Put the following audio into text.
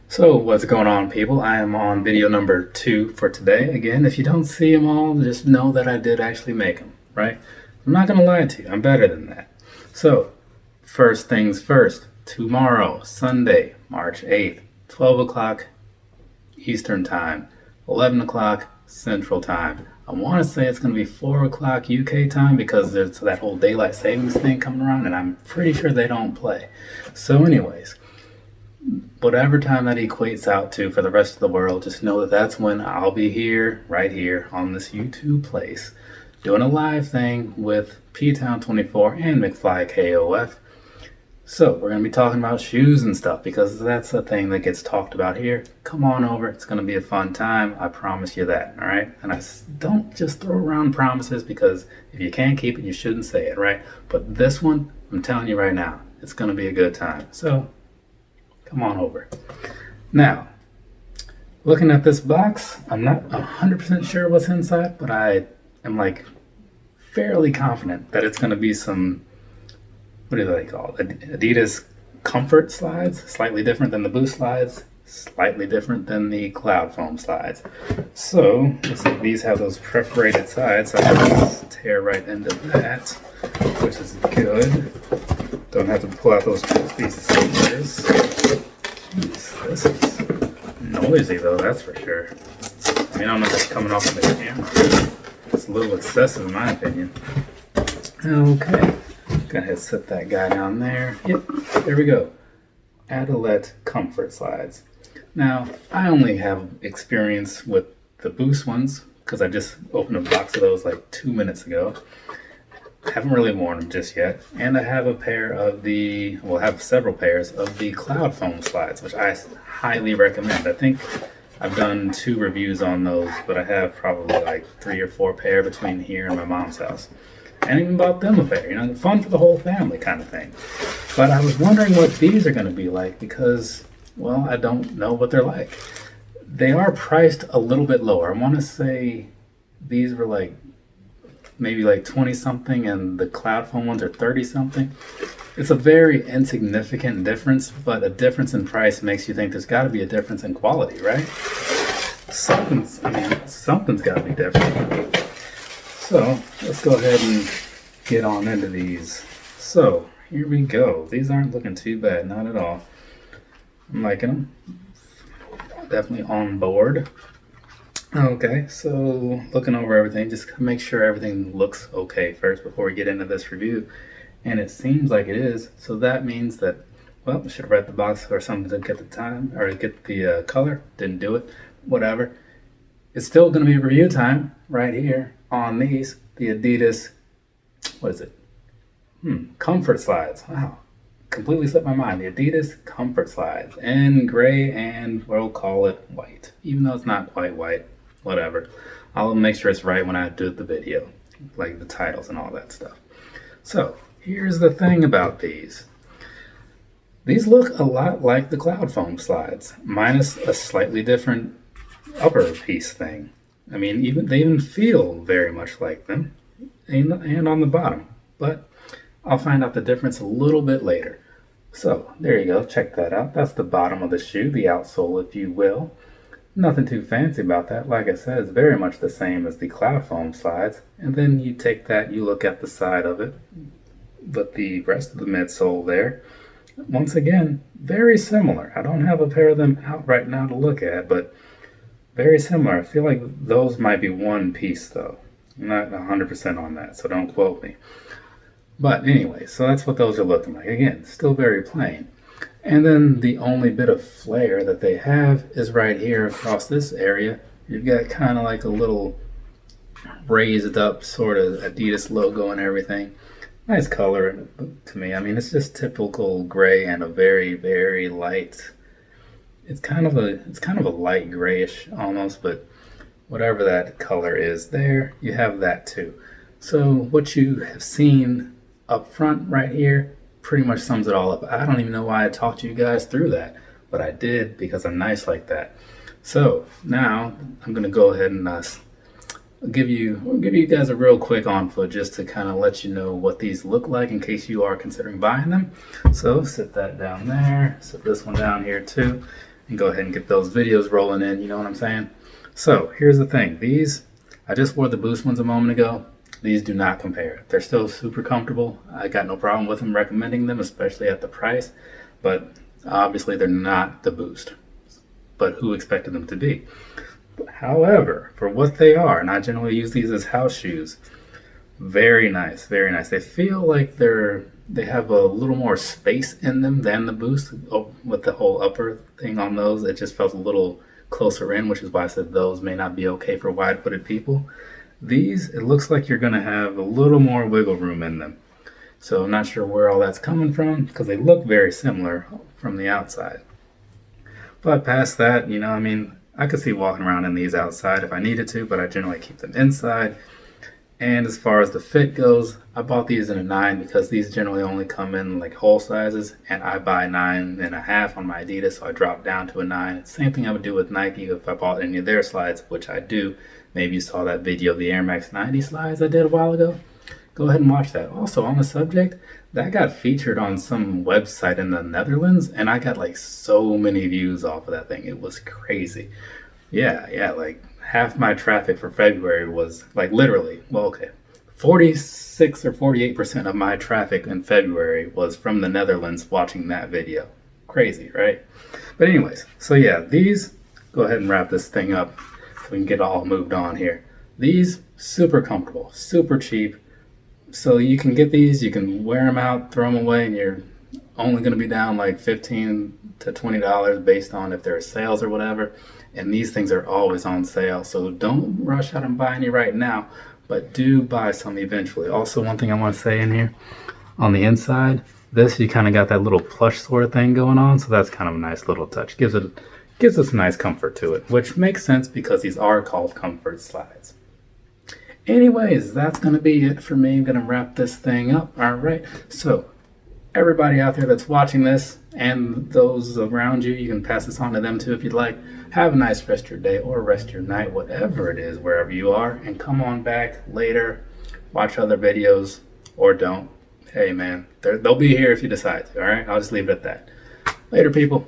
So what's going on, people? I am on video number 2 for today. Again, if you don't see them all, just know that I did actually make them, right? I'm not going to lie to you. I'm better than that. So first things first, tomorrow, Sunday, March 8th, 12 o'clock Eastern Time, 11 o'clock Central Time. I want to say it's going to be 4 o'clock UK time because there's that whole daylight savings thing coming around, and I'm pretty sure they don't play. So anyways, whatever time that equates out to for the rest of the world, just know that that's when I'll be here, right here on this YouTube place, doing a live thing with P-Town24 and McFly KOF. So we're going to be talking about shoes and stuff because that's the thing that gets talked about here. Come on over. It's going to be a fun time. I promise you that. All right. And I don't just throw around promises because if you can't keep it, you shouldn't say it. Right. But this one, I'm telling you right now, it's going to be a good time. So come on over. Now, looking at this box, I'm not 100% sure what's inside, but I am like fairly confident that it's going to be some, what do they call it? Adidas Comfort Slides, slightly different than the Boost Slides, slightly different than the cloudfoam slides. So, looks like these have those perforated sides, so I can just tear right into that, which is good. Don't have to pull out those pieces of scissors. Jeez, this is noisy though, that's for sure. I mean, I don't know if it's coming off of the camera. It's a little excessive in my opinion. Okay. Go ahead and set that guy down there. Yep, there we go. Adilette Comfort Slides. Now, I only have experience with the Boost ones because I just opened a box of those like 2 minutes ago. I haven't really worn them just yet. And I have a pair of I have several pairs of the cloudfoam slides, which I highly recommend. I think I've done 2 reviews on those, but I have probably like 3 or 4 pair between here and my mom's house. And even bought them a pair, fun for the whole family kind of thing. But I was wondering what these are going to be like because, well, I don't know what they're like. They are priced a little bit lower. I want to say these were like maybe like 20 something and the cloudfoam ones are 30 something. It's a very insignificant difference, but a difference in price makes you think there's got to be a difference in quality, right? Something's got to be different. So let's go ahead and get on into these. So here we go. These aren't looking too bad, not at all. I'm liking them. Definitely on board. Okay, so looking over everything, just make sure everything looks okay first before we get into this review. And it seems like it is, so that means that, well, I should have read the box or something to get the time, or get the color. Didn't do it. Whatever. It's still going to be review time right here on these, the Adidas, what is it? Comfort Slides. Wow, completely slipped my mind. The Adidas Comfort Slides in gray and we'll call it white, even though it's not quite white. Whatever. I'll make sure it's right when I do the video, like the titles and all that stuff. So here's the thing about these. These look a lot like the cloudfoam slides, minus a slightly different upper piece thing. I mean, they even feel very much like them, and on the bottom. But I'll find out the difference a little bit later. So there you go. Check that out. That's the bottom of the shoe, the outsole, if you will. Nothing too fancy about that. Like I said, it's very much the same as the cloudfoam slides. And then you take that, you look at the side of it, but the rest of the midsole there. Once again, very similar. I don't have a pair of them out right now to look at, but very similar. I feel like those might be one piece though. I'm not 100% on that, so don't quote me. But anyway, so that's what those are looking like. Again, still very plain. And then the only bit of flair that they have is right here across this area. You've got kind of like a little raised up sort of Adidas logo and everything. Nice color to me. I mean, it's just typical gray and a very, very light. It's kind of a light grayish almost, but whatever that color is there, you have that too. So what you have seen up front right here pretty much sums it all up. I don't even know why I talked to you guys through that, but I did because I'm nice like that. So now I'm gonna go ahead and we'll give you guys a real quick on foot just to kind of let you know what these look like in case you are considering buying them. So sit that down there, sit this one down here too. and go ahead and get those videos rolling in, you know what I'm saying? So here's the thing, these, I just wore the Boost ones a moment ago. These do not compare. They're still super comfortable. I got no problem with them recommending them, especially at the price, but obviously they're not the Boost. But who expected them to be? However, for what they are, and I generally use these as house shoes, very nice, very nice. They feel like they have a little more space in them than the Boost. Oh, with the whole upper thing on those, it just felt a little closer in, which is why I said those may not be okay for wide-footed people. These, it looks like you're going to have a little more wiggle room in them. So I'm not sure where all that's coming from because they look very similar from the outside. But past that, you know, I mean, I could see walking around in these outside if I needed to, but I generally keep them inside. And as far as the fit goes, I bought these in a 9 because these generally only come in like whole sizes, and I buy 9.5 on my Adidas, so I dropped down to a 9. Same thing I would do with Nike if I bought any of their slides, which I do. Maybe you saw that video of the Air Max 90 slides I did a while ago. Go ahead and watch that. Also, on the subject, that got featured on some website in the Netherlands, and I got like so many views off of that thing. It was crazy. Yeah, like half my traffic for February was like literally, 46 or 48% of my traffic in February was from the Netherlands watching that video. Crazy, right? But anyways, so yeah, these, go ahead and wrap this thing up so we can get all moved on here. These, super comfortable, super cheap. So you can get these, you can wear them out, throw them away, and you're only going to be down like $15 to $20 based on if there are sales or whatever. And these things are always on sale, so don't rush out and buy any right now, but do buy some eventually. Also, one thing I want to say in here, on the inside, this, you kind of got that little plush sort of thing going on, so that's kind of a nice little touch. Gives us a nice comfort to it, which makes sense because these are called comfort slides. Anyways, that's going to be it for me. I'm going to wrap this thing up. All right, so everybody out there that's watching this and those around you, you can pass this on to them too if you'd like. Have a nice rest of your day or rest of your night, whatever it is, wherever you are, and come on back later, watch other videos, or don't. Hey man, they'll be here if you decide to, all right? I'll just leave it at that. Later, people.